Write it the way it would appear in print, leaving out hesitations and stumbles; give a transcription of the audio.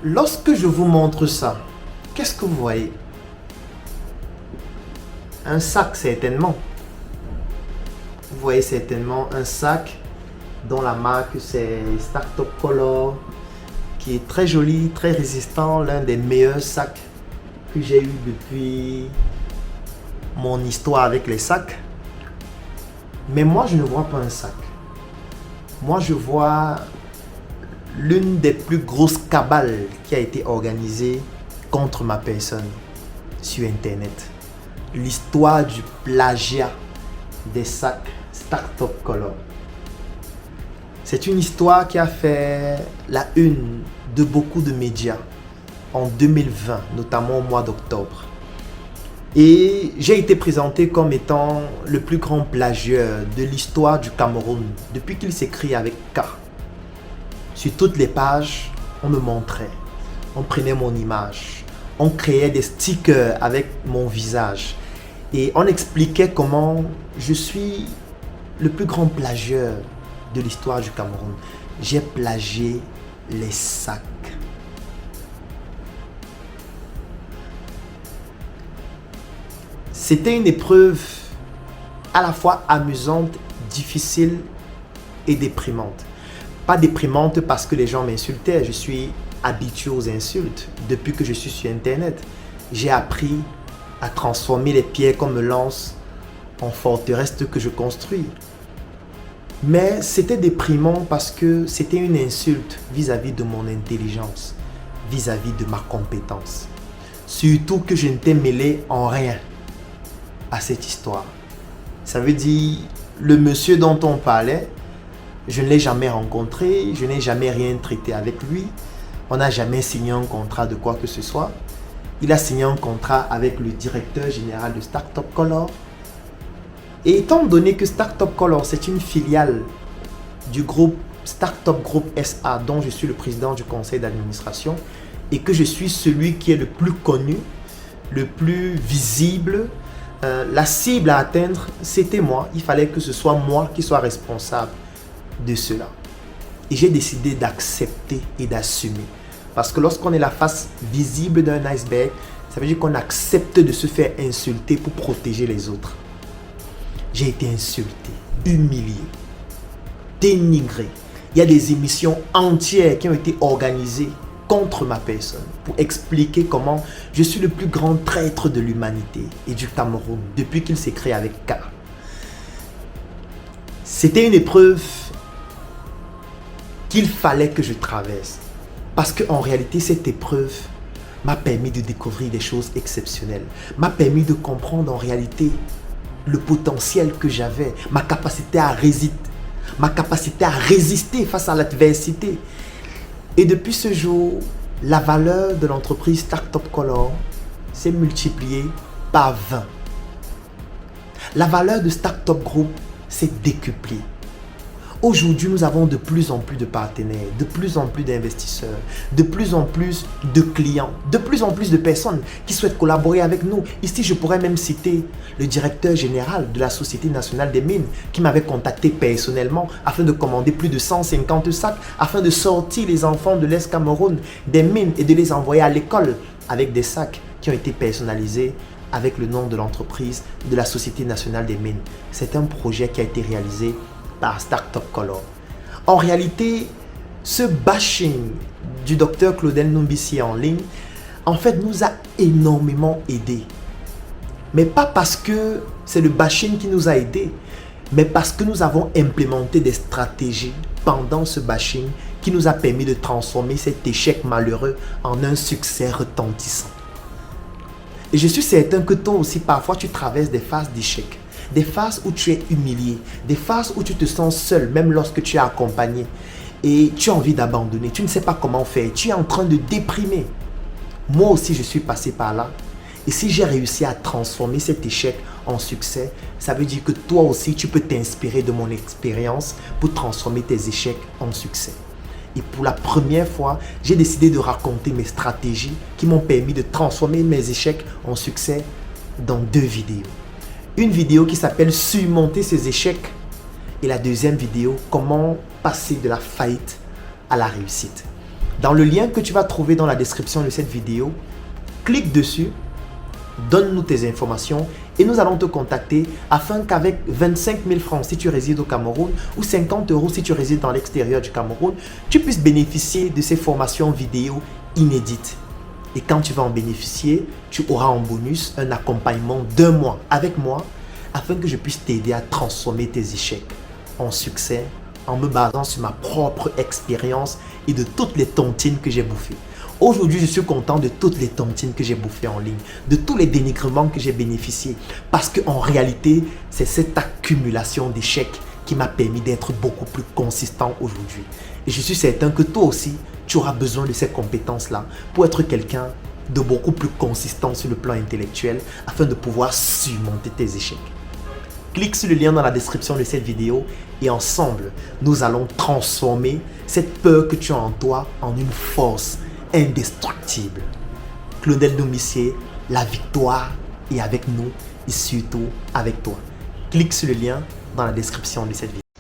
Lorsque je vous montre ça, qu'est-ce que vous voyez? Un sac certainement. Vous voyez certainement un sac dont la marque c'est Startup Color, qui est très joli, très résistant, l'un des meilleurs sacs que j'ai eu depuis mon histoire avec les sacs. Mais moi je ne vois pas un sac. Moi je vois l'une des plus grosses cabales qui a été organisée contre ma personne sur internet. L'histoire du plagiat des sacs Startup Color. C'est une histoire qui a fait la une de beaucoup de médias en 2020, notamment au mois d'octobre. Et j'ai été présenté comme étant le plus grand plagieur de l'histoire du Cameroun depuis qu'il s'écrit avec K. Sur toutes les pages, on me montrait, on prenait mon image, on créait des stickers avec mon visage et on expliquait comment je suis le plus grand plagieur de l'histoire du Cameroun. J'ai plagié les sacs. C'était une épreuve à la fois amusante, difficile et déprimante. Pas déprimante parce que les gens m'insultaient, je suis habitué aux insultes depuis que je suis sur internet. J'ai appris à transformer les pierres qu'on me lance en forteresse que je construis. Mais c'était déprimant parce que c'était une insulte vis-à-vis de mon intelligence, vis-à-vis de ma compétence. Surtout que je n'étais mêlé en rien à cette histoire. Ça veut dire, le monsieur dont on parlait, je ne l'ai jamais rencontré, je n'ai jamais rien traité avec lui. On n'a jamais signé un contrat de quoi que ce soit. Il a signé un contrat avec le directeur général de Startup Color. Et étant donné que Startup Color, c'est une filiale du groupe Startup Group SA, dont je suis le président du conseil d'administration, et que je suis celui qui est le plus connu, le plus visible, la cible à atteindre, c'était moi. Il fallait que ce soit moi qui sois responsable de cela. Et j'ai décidé d'accepter et d'assumer. Parce que lorsqu'on est la face visible d'un iceberg, ça veut dire qu'on accepte de se faire insulter pour protéger les autres. J'ai été insulté, humilié, dénigré. Il y a des émissions entières qui ont été organisées contre ma personne pour expliquer comment je suis le plus grand traître de l'humanité et du Cameroun depuis qu'il s'est créé avec K. C'était une épreuve qu'il fallait que je traverse parce qu'en réalité cette épreuve m'a permis de découvrir des choses exceptionnelles, m'a permis de comprendre en réalité le potentiel que j'avais, ma capacité à résister face à l'adversité. Et depuis ce jour, la valeur de l'entreprise Startup Color s'est multipliée par 20. La valeur de Startup Group s'est décuplée. Aujourd'hui, nous avons de plus en plus de partenaires, de plus en plus d'investisseurs, de plus en plus de clients, de plus en plus de personnes qui souhaitent collaborer avec nous. Ici, je pourrais même citer le directeur général de la Société nationale des mines qui m'avait contacté personnellement afin de commander plus de 150 sacs, afin de sortir les enfants de l'Est Cameroun des mines et de les envoyer à l'école avec des sacs qui ont été personnalisés avec le nom de l'entreprise de la Société nationale des mines. C'est un projet qui a été réalisé par Startup Color. En réalité, ce bashing du docteur Claudel Numbissi en ligne, en fait, nous a énormément aidés. Mais pas parce que c'est le bashing qui nous a aidés, mais parce que nous avons implémenté des stratégies pendant ce bashing qui nous a permis de transformer cet échec malheureux en un succès retentissant. Et je suis certain que toi aussi, parfois, tu traverses des phases d'échec. Des phases où tu es humilié, des phases où tu te sens seul, même lorsque tu es accompagné. Et tu as envie d'abandonner, tu ne sais pas comment faire, tu es en train de déprimer. Moi aussi, je suis passé par là. Et si j'ai réussi à transformer cet échec en succès, ça veut dire que toi aussi, tu peux t'inspirer de mon expérience pour transformer tes échecs en succès. Et pour la première fois, j'ai décidé de raconter mes stratégies qui m'ont permis de transformer mes échecs en succès dans 2 vidéos. Une vidéo qui s'appelle Surmonter ses échecs et la deuxième vidéo, comment passer de la faillite à la réussite. Dans le lien que tu vas trouver dans la description de cette vidéo, clique dessus, donne-nous tes informations et nous allons te contacter afin qu'avec 25 000 francs si tu résides au Cameroun ou 50 € si tu résides dans l'extérieur du Cameroun, tu puisses bénéficier de ces formations vidéo inédites. Et quand tu vas en bénéficier, tu auras en bonus un accompagnement d'1 mois avec moi afin que je puisse t'aider à transformer tes échecs en succès en me basant sur ma propre expérience et de toutes les tontines que j'ai bouffées. Aujourd'hui, je suis content de toutes les tontines que j'ai bouffées en ligne, de tous les dénigrements que j'ai bénéficiés. Parce qu'en réalité, c'est cette accumulation d'échecs qui m'a permis d'être beaucoup plus consistant aujourd'hui. Et je suis certain que toi aussi, tu auras besoin de ces compétences-là pour être quelqu'un de beaucoup plus consistant sur le plan intellectuel afin de pouvoir surmonter tes échecs. Clique sur le lien dans la description de cette vidéo et ensemble, nous allons transformer cette peur que tu as en toi en une force indestructible. Claudel Domissier, la victoire est avec nous et surtout avec toi. Clique sur le lien dans la description de cette vidéo.